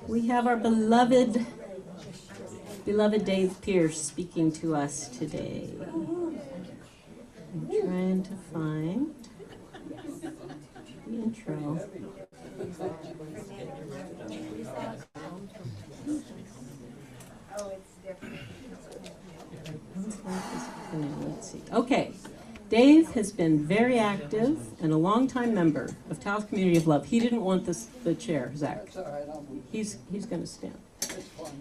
We have our beloved Dave Pierce speaking to us today. I'm trying to find the intro. Let's see. Okay. Dave has been very active and a longtime member of Taos Community of Love. He didn't want the chair, Zach. He's going to stand.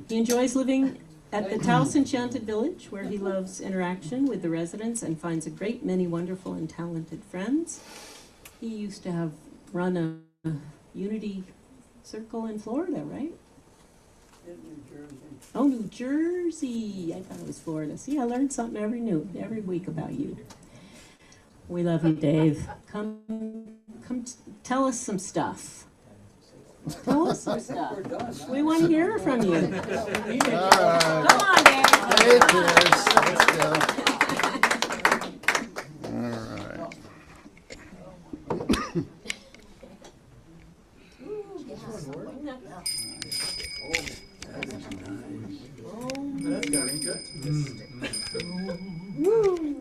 He enjoys living at the Taos Enchanted Village, where he loves interaction with the residents and finds a great many wonderful and talented friends. He used to run a unity circle in Florida, right? In New Jersey. Oh, New Jersey. I thought it was Florida. See, I learned something every week about you. We love you, Dave. Come tell us some stuff. Tell us some stuff. We want to hear from you. All right. Come on, Dave. Hey, Pierce. Let's go. All right. That's very good. Woo!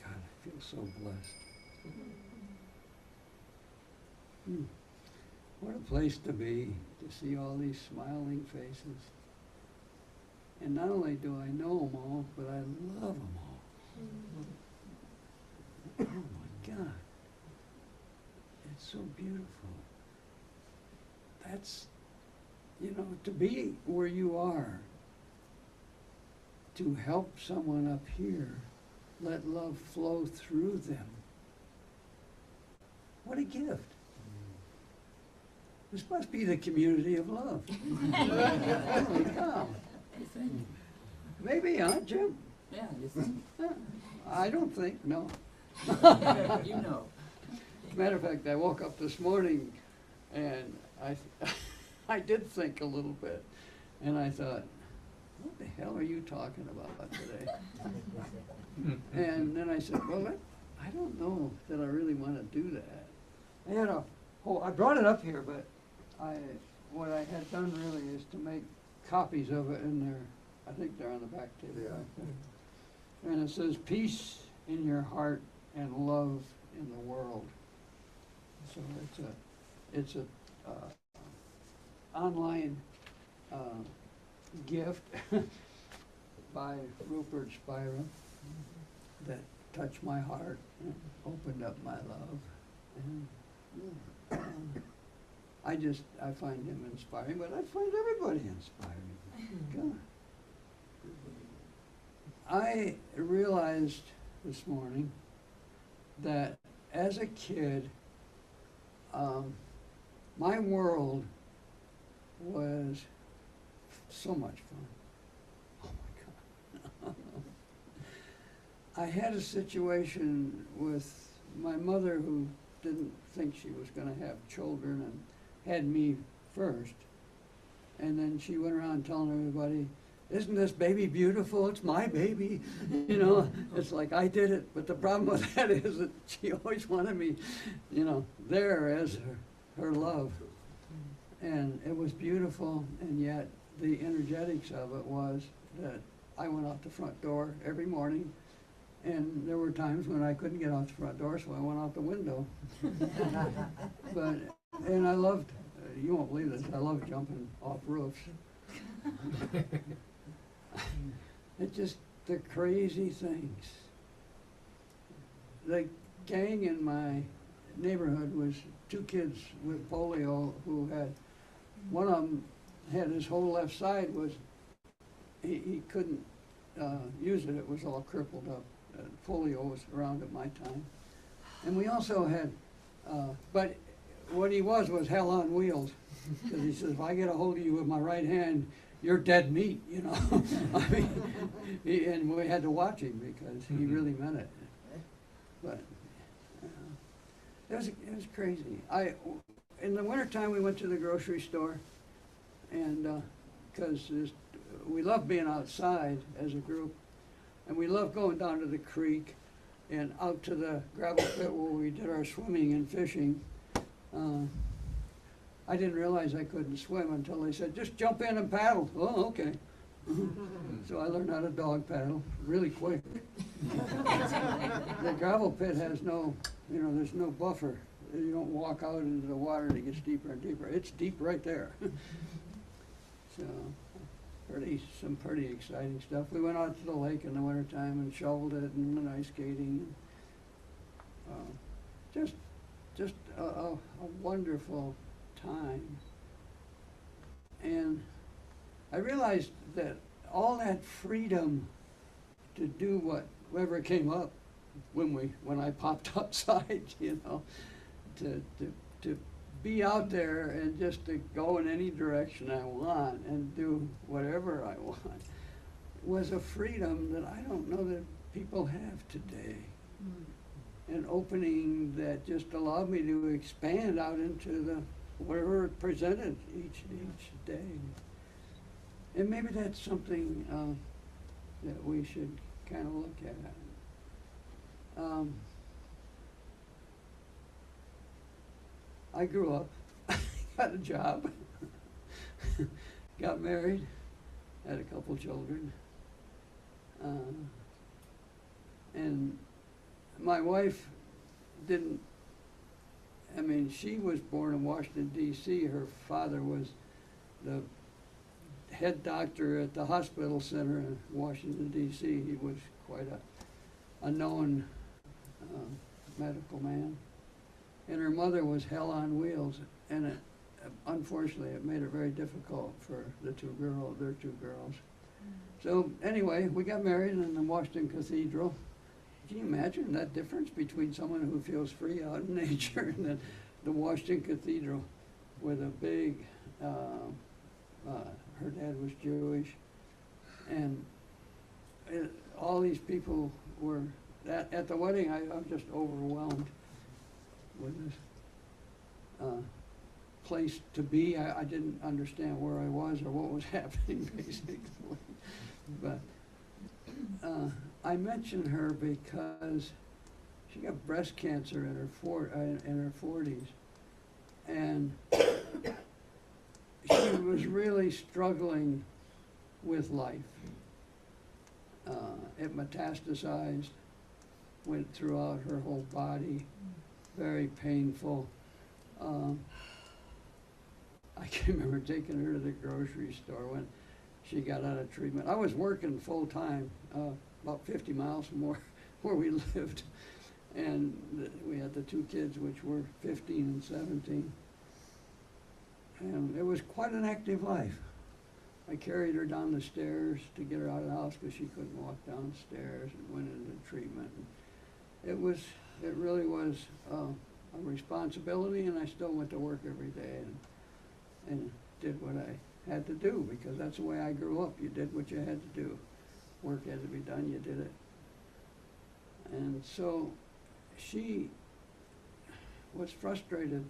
I feel so blessed. What a place to be, to see all these smiling faces. And not only do I know them all, but I love them all. Oh my God. It's so beautiful. That's, to be where you are, to help someone up here, let love flow through them. What a gift. This must be the community of love. Holy cow. Maybe, huh, Jim? Yeah, you think? I don't think, no. You know. Matter of fact, I woke up this morning and I did think a little bit. And I thought, what the hell are you talking about today? And then I said, well, I don't know that I really want to do that. I brought it up here, but what I had done really is to make copies of it, and I think they're on the back table back there. And it says, peace in your heart and love in the world. So it's a online gift by Rupert Spira that touched my heart and opened up my love. And I find him inspiring, but I find everybody inspiring. God. I realized this morning that as a kid, my world was so much fun. Oh my God. I had a situation with my mother who didn't think she was going to have children and had me first. And then she went around telling everybody, isn't this baby beautiful? It's my baby. It's like I did it. But the problem with that is that she always wanted me, there as her love. And it was beautiful, and yet the energetics of it was that I went out the front door every morning, and there were times when I couldn't get out the front door, so I went out the window. And I loved, you won't believe this, I loved jumping off roofs. It's just the crazy things. The gang in my neighborhood was 2 kids with polio who had, one of them had his whole left side he couldn't use it. It was all crippled up. polio was around at my time. And we also had, but what he was hell on wheels. Because he says, if I get a hold of you with my right hand, you're dead meat, you know. I mean, and we had to watch him because he really meant it. But it was crazy. In the wintertime, we went to the grocery store, and because we love being outside as a group, and we love going down to the creek and out to the gravel pit where we did our swimming and fishing. I didn't realize I couldn't swim until they said, just jump in and paddle. Oh, okay. So I learned how to dog paddle really quick. The gravel pit has no, there's no buffer. You don't walk out into the water and it gets deeper and deeper. It's deep right there. So, some pretty exciting stuff. We went out to the lake in the wintertime and shoveled it and went ice skating. Just a wonderful time. And I realized that all that freedom to do whatever came up when I popped outside, to be out there and just to go in any direction I want and do whatever I want was a freedom that I don't know that people have today. An opening that just allowed me to expand out into whatever it presented each day. And maybe that's something that we should kind of look at. I grew up, got a job, got married, had a couple children, and my wife she was born in Washington, D.C. Her father was the head doctor at the hospital center in Washington, D.C. He was quite a known medical man. And her mother was hell on wheels, and unfortunately it made it very difficult for their two girls. So anyway, we got married in the Washington Cathedral. Can you imagine that difference between someone who feels free out in nature and then the Washington Cathedral with a big, her dad was Jewish, and all these people were, at the wedding I was just overwhelmed with this place to be. I didn't understand where I was or what was happening, basically. But I mention her because she got breast cancer in her 40s, and she was really struggling with life. It metastasized, went throughout her whole body, very painful. I can remember taking her to the grocery store when she got out of treatment. I was working full time, about 50 miles from where we lived. And we had the two kids, which were 15 and 17. And it was quite an active life. I carried her down the stairs to get her out of the house because she couldn't walk downstairs, and went into treatment. It really was a responsibility, and I still went to work every day and did what I had to do, because that's the way I grew up. You did what you had to do. Work had to be done, you did it. And so she was frustrated,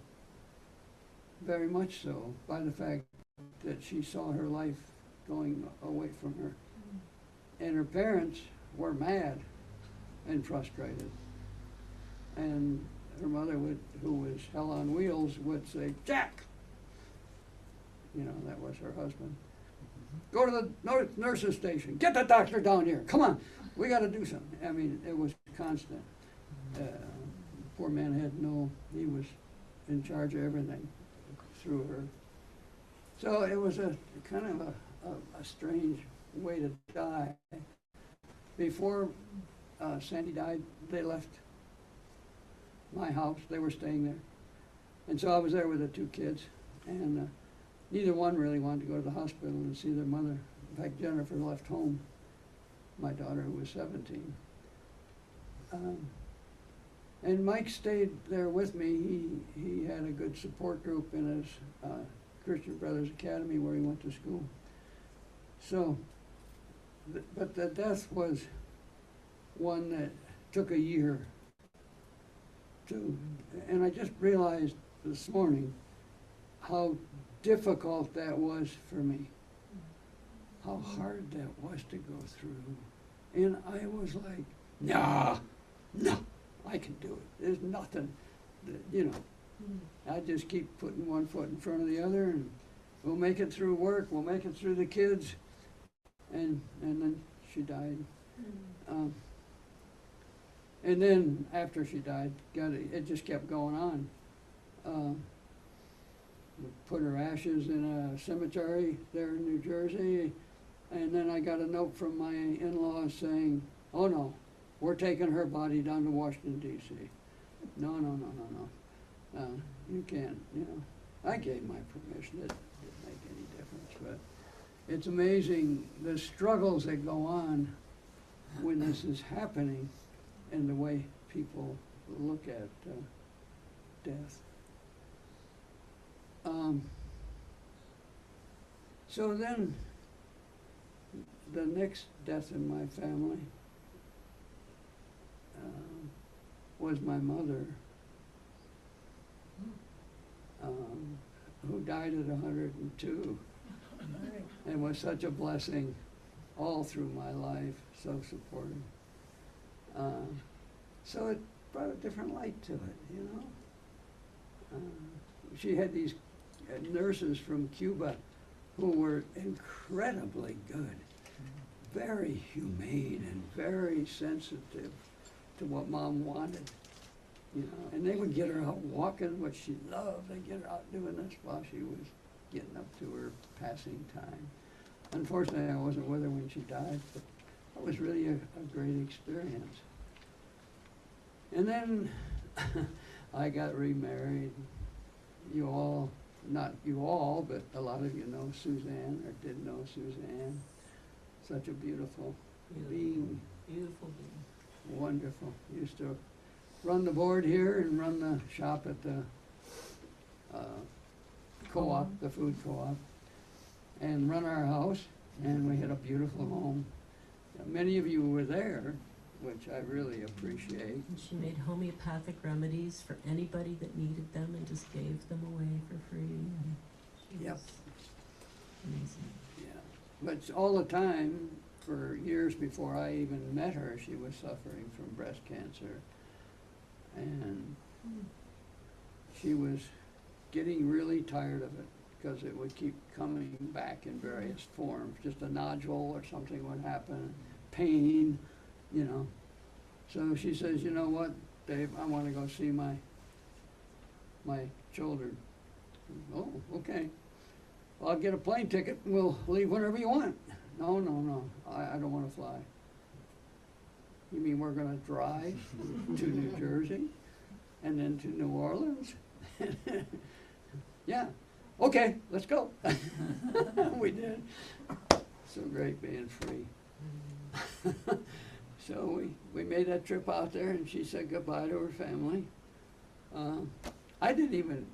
very much so, by the fact that she saw her life going away from her. And her parents were mad and frustrated. And her mother, who was hell on wheels, would say, "Jack!" That was her husband. "Go to the nurse's station. Get the doctor down here. Come on. We got to do something." I mean, it was constant. Poor man he was in charge of everything through her. So it was a kind of a strange way to die. Before Sandy died, they left my house. They were staying there. And so I was there with the two kids, and neither one really wanted to go to the hospital and see their mother. In fact, Jennifer left home, my daughter, who was 17. And Mike stayed there with me. He had a good support group in his Christian Brothers Academy where he went to school. So, but the death was one that took a year to, and I just realized this morning how difficult that was for me, how hard that was to go through. And I was like, no, I can do it. There's nothing, you know. I just keep putting one foot in front of the other, and we'll make it through work, we'll make it through the kids. And then she died. And then after she died, it just kept going on. We put her ashes in a cemetery there in New Jersey, and then I got a note from my in-laws saying, oh no, we're taking her body down to Washington, D.C. No, you can't, you know. I gave my permission, it didn't make any difference, but it's amazing the struggles that go on when this is happening and the way people look at death. So then, the next death in my family was my mother, who died at 102 and was such a blessing all through my life, so supportive. So it brought a different light to it, you know. She had these nurses from Cuba who were incredibly good, very humane and very sensitive to what Mom wanted, you know. And they would get her out walking, which she loved. They'd get her out doing this while she was getting up to her passing time. Unfortunately, I wasn't with her when she died, but it was really a great experience. And then I got remarried. You all, not you all, but a lot of you know Suzanne, or did know Suzanne. Such a beautiful being. Beautiful being. Wonderful. Used to run the board here and run the shop at the co-op, the food co-op, and run our house, and we had a beautiful home. Many of you were there, which I really appreciate. And she made homeopathic remedies for anybody that needed them and just gave them away for free. And she Yep. was amazing. Yeah, but all the time, for years before I even met her, she was suffering from breast cancer. And she was getting really tired of it because it would keep coming back in various forms. Just a nodule or something would happen, pain, you know. So she says, you know what, Dave, I want to go see my children. Oh, okay. Well, I'll get a plane ticket and we'll leave whenever you want. No, I don't want to fly. You mean we're going to drive to New Jersey and then to New Orleans? Yeah, okay, let's go. We did. So great being free. So we made that trip out there, and she said goodbye to her family. I didn't even,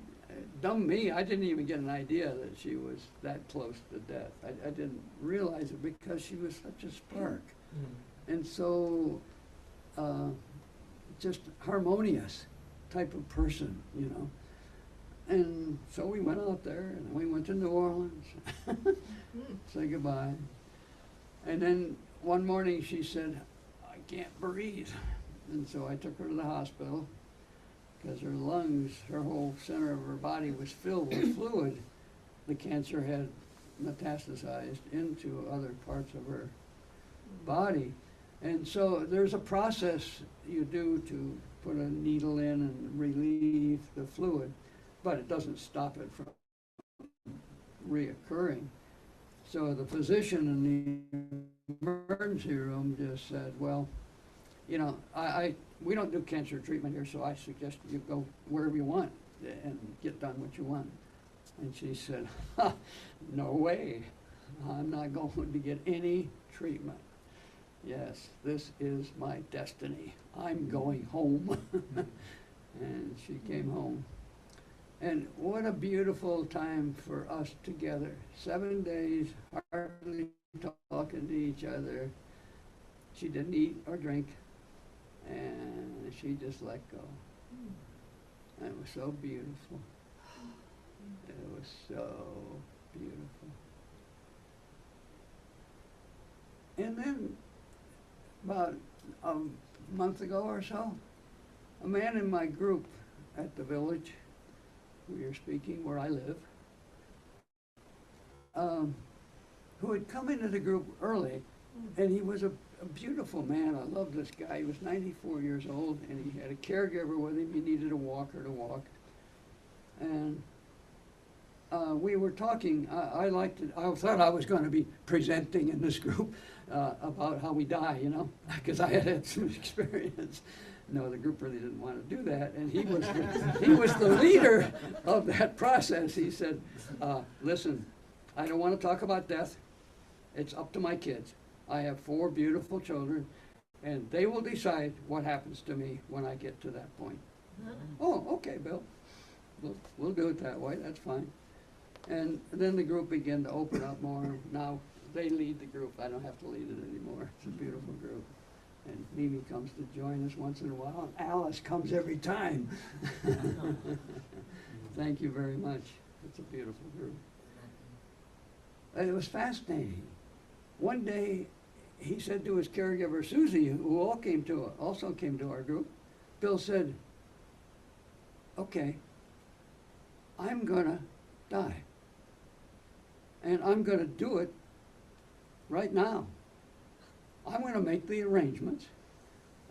dumb me, I didn't even get an idea that she was that close to death. I didn't realize it because she was such a spark. And so, just harmonious type of person, you know. And so we went out there, and we went to New Orleans, say goodbye. And then one morning she said, I can't breathe. And so I took her to the hospital because her lungs, her whole center of her body was filled with fluid. The cancer had metastasized into other parts of her body. And so there's a process you do to put a needle in and relieve the fluid, but it doesn't stop it from reoccurring. So the physician in the emergency room just said, well, you know, we don't do cancer treatment here, so I suggest you go wherever you want and get done what you want. And she said, no way, I'm not going to get any treatment. yes, this is my destiny. I'm going home. And she came home. And what a beautiful time for us together. 7 days, hardly talking to each other. She didn't eat or drink, and she just let go. And it was so beautiful. It was so beautiful. And then, about a month ago or so, a man in my group at the village, we are speaking where I live, who had come into the group early, and he was a beautiful man. I love this guy. He was 94 years old, and he had a caregiver with him. He needed a walker to walk. And we were talking. I thought I was going to be presenting in this group about how we die, you know, because I had some experience. No, the group really didn't want to do that, and he was the leader of that process. He said, "Listen, I don't want to talk about death. It's up to my kids. I have 4 beautiful children, and they will decide what happens to me when I get to that point." Oh, okay, Bill. We'll do it that way. That's fine. And then the group began to open up more. Now they lead the group. I don't have to lead it anymore. It's a beautiful group. And Mimi comes to join us once in a while, and Alice comes every time. Thank you very much. It's a beautiful group. It was fascinating. One day, he said to his caregiver, Susie, who also came to our group, Bill said, "Okay, I'm gonna die. And I'm gonna do it right now. I'm going to make the arrangements,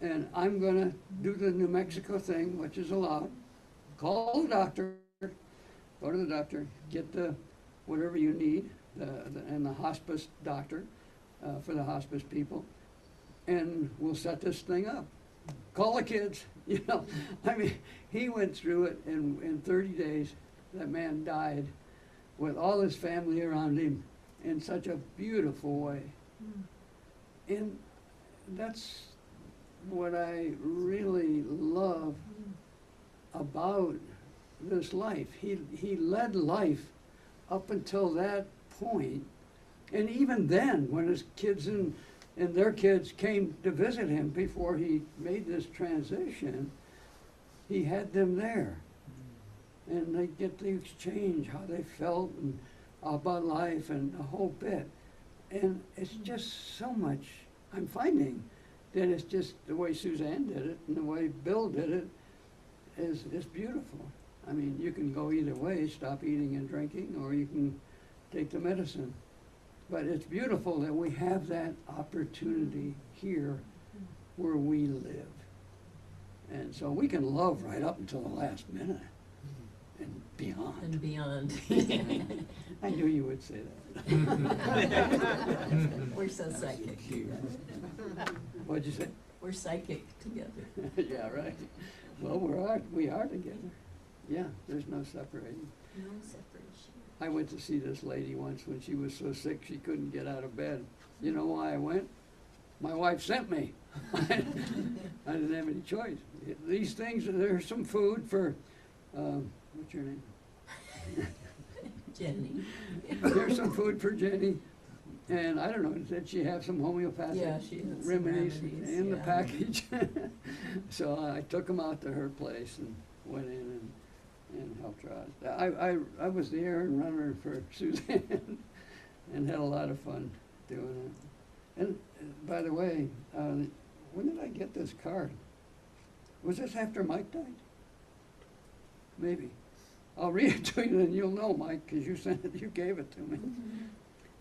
and I'm going to do the New Mexico thing, which is allowed. Call the doctor, go to the doctor, get the whatever you need, and the hospice doctor for the hospice people, and we'll set this thing up. Call the kids, you know." I mean, he went through it, and in 30 days, that man died with all his family around him in such a beautiful way. And that's what I really love about this life. He led life up until that point. And even then, when his kids and their kids came to visit him before he made this transition, he had them there. And they get to exchange how they felt and about life and the whole bit. And it's just so much. I'm finding that it's just the way Suzanne did it and the way Bill did it is beautiful. I mean, you can go either way, stop eating and drinking, or you can take the medicine. But it's beautiful that we have that opportunity here where we live. And so we can love right up until the last minute and beyond. And beyond. I knew you would say that. We're so psychic. What'd you say? We're psychic together. Yeah, right. Well, we are together. Yeah, there's no separating. No separation. I went to see this lady once when she was so sick she couldn't get out of bed. You know why I went? My wife sent me. I didn't have any choice. These things, there's some food for, what's your name? Jenny. There's some food for Jenny. And I don't know, did she have some homeopathic Yeah, she had some remedies remedies, in the yeah. package? So I took them out to her place and went in and helped her out. I was the errand runner for Suzanne and had a lot of fun doing it. And by the way, when did I get this card? Was this after Mike died? Maybe. I'll read it to you and you'll know, Mike, because you gave it to me.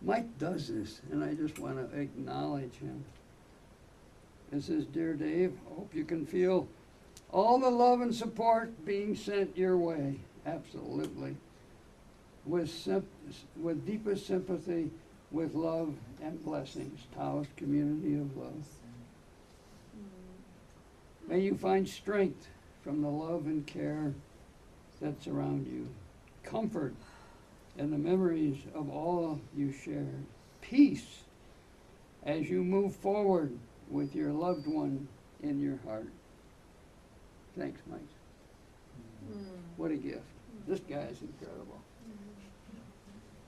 Mike does this, and I just want to acknowledge him. It says, "Dear Dave, hope you can feel all the love and support being sent your way." Absolutely. With deepest sympathy, with love and blessings, Taos Community of Love. May you find strength from the love and care that surround you, comfort and the memories of all you shared, peace as you move forward with your loved one in your heart. Thanks, Mike. What a gift. This guy is incredible.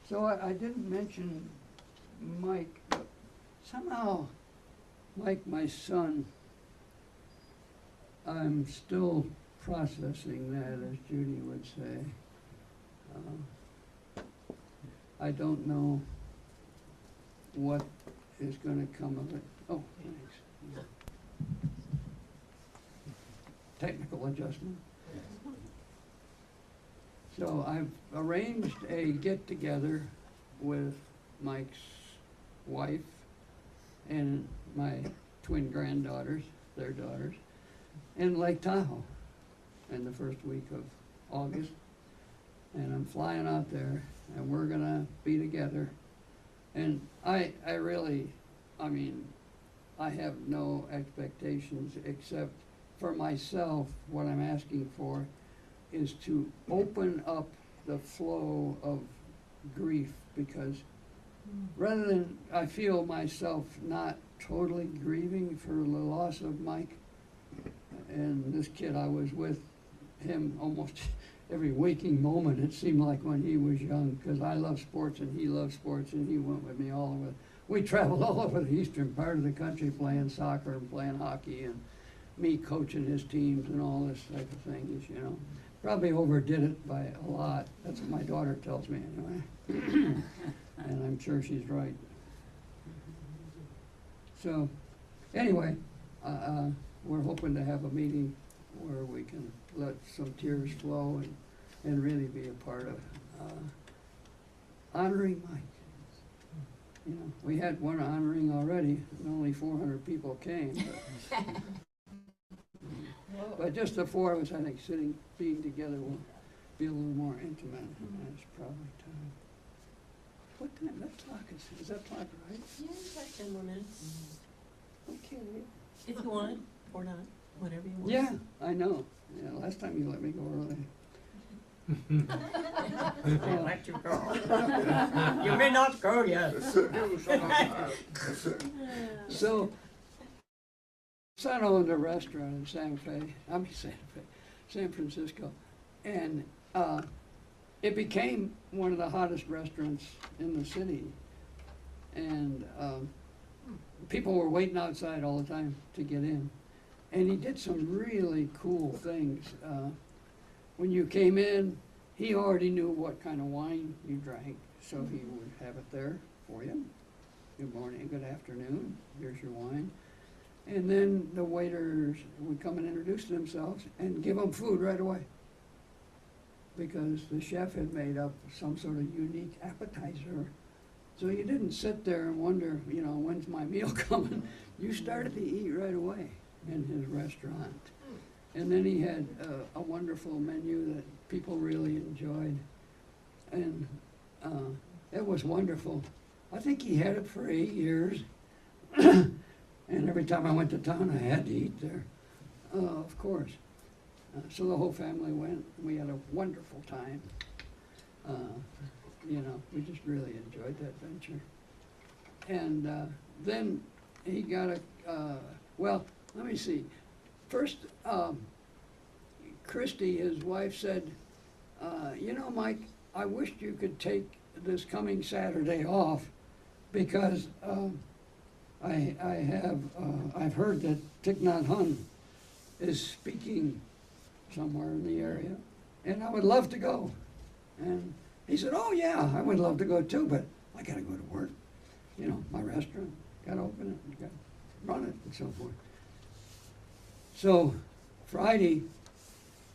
So I didn't mention Mike, but somehow Mike, my son, I'm still processing that, as Judy would say. I don't know what is going to come of it. Oh, thanks. Technical adjustment. So I've arranged a get-together with Mike's wife and my twin granddaughters, their daughters, in Lake Tahoe in the first week of August. And I'm flying out there, and we're gonna be together. And I really, I mean, I have no expectations except for myself. What I'm asking for is to open up the flow of grief, because rather than, I feel myself not totally grieving for the loss of Mike. And this kid, I was with him almost every waking moment, it seemed like, when he was young, because I love sports and he loved sports, and he went with me all over. We traveled all over the eastern part of the country playing soccer and playing hockey, and me coaching his teams and all this type of thing, you know. Probably overdid it by a lot. That's what my daughter tells me anyway. And I'm sure she's right. So, anyway, we're hoping to have a meeting where we can let some tears flow and really be a part of honoring Mike. You know, we had one honoring already, and only 400 people came. But just the four of us, I think, being together will be a little more intimate, and that's probably time. What time? That clock is that clock right? Yeah, it's like 10 more minutes. Okay. If you want, or not, whatever you want. Yeah, I know. Yeah, last time you let me go early. I'll let you go. You may not go yet. So, son owned a restaurant in San Francisco, and it became one of the hottest restaurants in the city, and people were waiting outside all the time to get in. And he did some really cool things. When you came in, he already knew what kind of wine you drank, so he would have it there for you. Good morning, good afternoon, here's your wine. And then the waiters would come and introduce themselves and give them food right away, because the chef had made up some sort of unique appetizer. So you didn't sit there and wonder, you know, when's my meal coming? You started to eat right away in his restaurant. And then he had a wonderful menu that people really enjoyed. And it was wonderful. I think he had it for 8 years. And every time I went to town, I had to eat there, of course. So the whole family went. We had a wonderful time. You know, we just really enjoyed that venture. And then he got well, let me see. First, Christy, his wife, said, you know, Mike, I wished you could take this coming Saturday off, because I've heard that Thich Nhat Hanh is speaking somewhere in the area, and I would love to go. And he said, oh yeah, I would love to go too, but I gotta go to work. You know, my restaurant, gotta open it, gotta run it, and so forth. So Friday,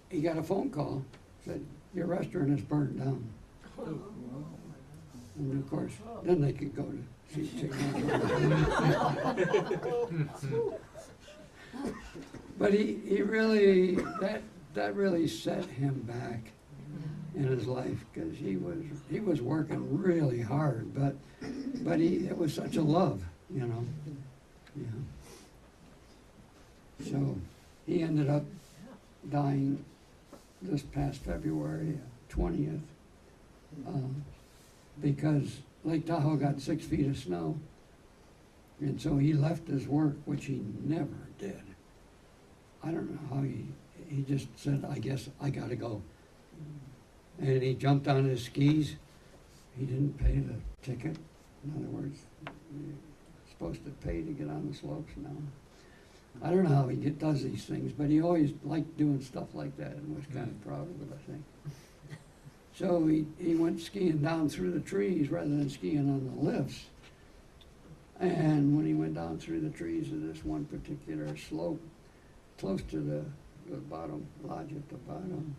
he got a phone call, said, your restaurant is burned down. And of course, then they could go to see Thich Nhat Hanh. But he really, that really set him back in his life, because he was working really hard, but it was such a love, you know. Yeah. So he ended up dying this past February 20th, because Lake Tahoe got 6 feet of snow, And so he left his work, which he never did. I don't know how he just said, I guess I gotta go. And he jumped on his skis. He didn't pay the ticket. In other words, you're supposed to pay to get on the slopes now. I don't know how he does these things, but he always liked doing stuff like that and was kind of proud of it, I think. So he went skiing down through the trees rather than skiing on the lifts. And when he went down through the trees of this one particular slope, close to the bottom, lodge at the bottom,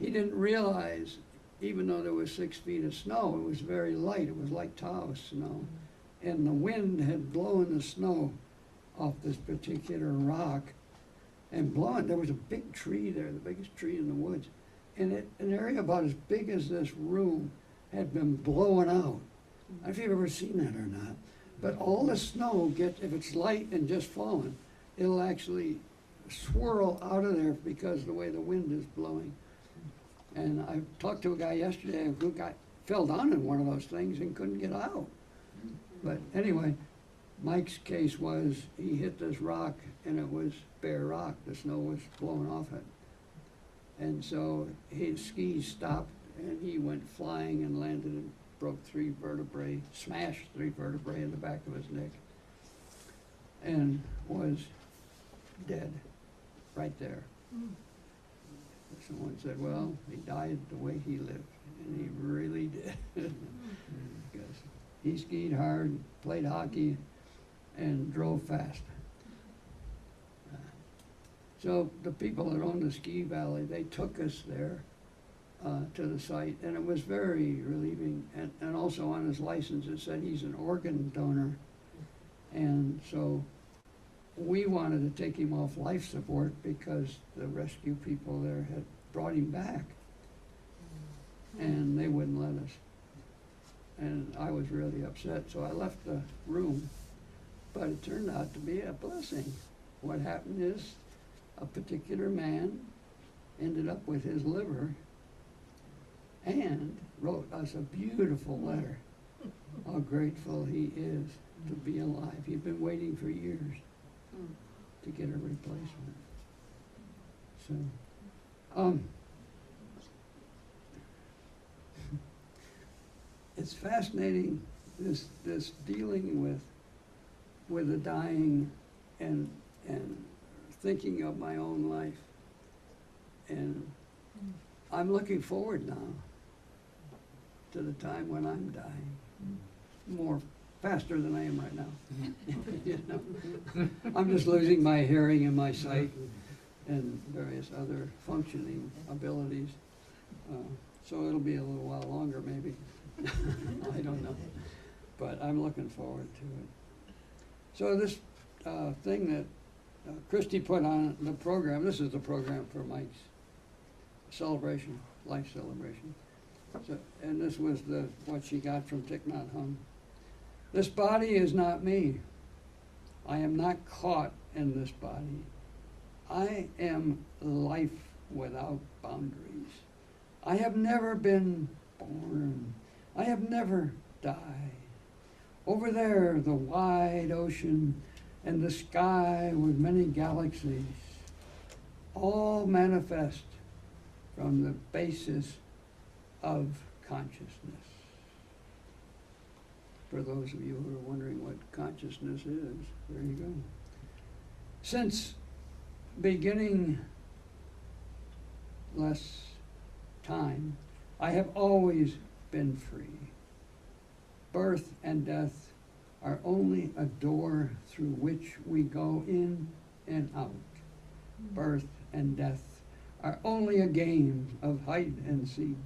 he didn't realize, even though there was 6 feet of snow, it was very light. It was like Taos snow. And the wind had blown the snow off this particular rock and blown. There was a big tree there, the biggest tree in the woods. And an area about as big as this room had been blown out. I don't know if you've ever seen that or not. But all the snow gets, if it's light and just falling, it'll actually swirl out of there because of the way the wind is blowing. And I talked to a guy yesterday who fell down in one of those things and couldn't get out. But anyway, Mike's case was he hit this rock and it was bare rock. The snow was blowing off it. And so his skis stopped and he went flying and landed and broke 3 vertebrae, smashed 3 vertebrae in the back of his neck and was dead right there. Someone said, well, he died the way he lived, and he really did. Because he skied hard, played hockey, and drove fast. So the people that owned the ski valley, they took us there to the site, and it was very relieving. And also on his license, it said he's an organ donor. And so we wanted to take him off life support because the rescue people there had brought him back. And they wouldn't let us. And I was really upset, so I left the room. But it turned out to be a blessing. What happened is a particular man ended up with his liver and wrote us a beautiful letter. How grateful he is to be alive. He'd been waiting for years to get a replacement. So, it's fascinating, this dealing with the dying and thinking of my own life. And I'm looking forward now to the time when I'm dying, more faster than I am right now. You know? I'm just losing my hearing and my sight and various other functioning abilities. So it'll be a little while longer maybe. I don't know. But I'm looking forward to it. So this thing that Christy put on the program, this is the program for Mike's celebration, life celebration. So, and this was what she got from Thich Nhat Hanh. This body is not me. I am not caught in this body. I am life without boundaries. I have never been born. I have never died. Over there, the wide ocean and the sky with many galaxies, all manifest from the basis of consciousness. For those of you who are wondering what consciousness is, there you go. Since beginning less time, I have always been free. Birth and death are only a door through which we go in and out. Birth and death are only a game of hide and seek.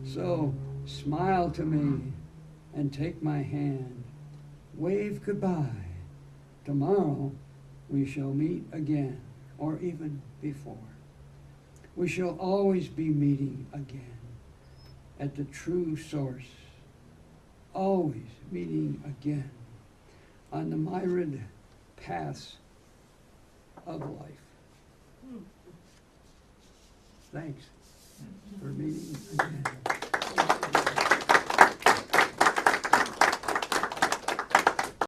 So smile to me and take my hand. Wave goodbye. Tomorrow we shall meet again, or even before. We shall always be meeting again at the true source. Always meeting again on the myriad paths of life. Thanks for meeting again.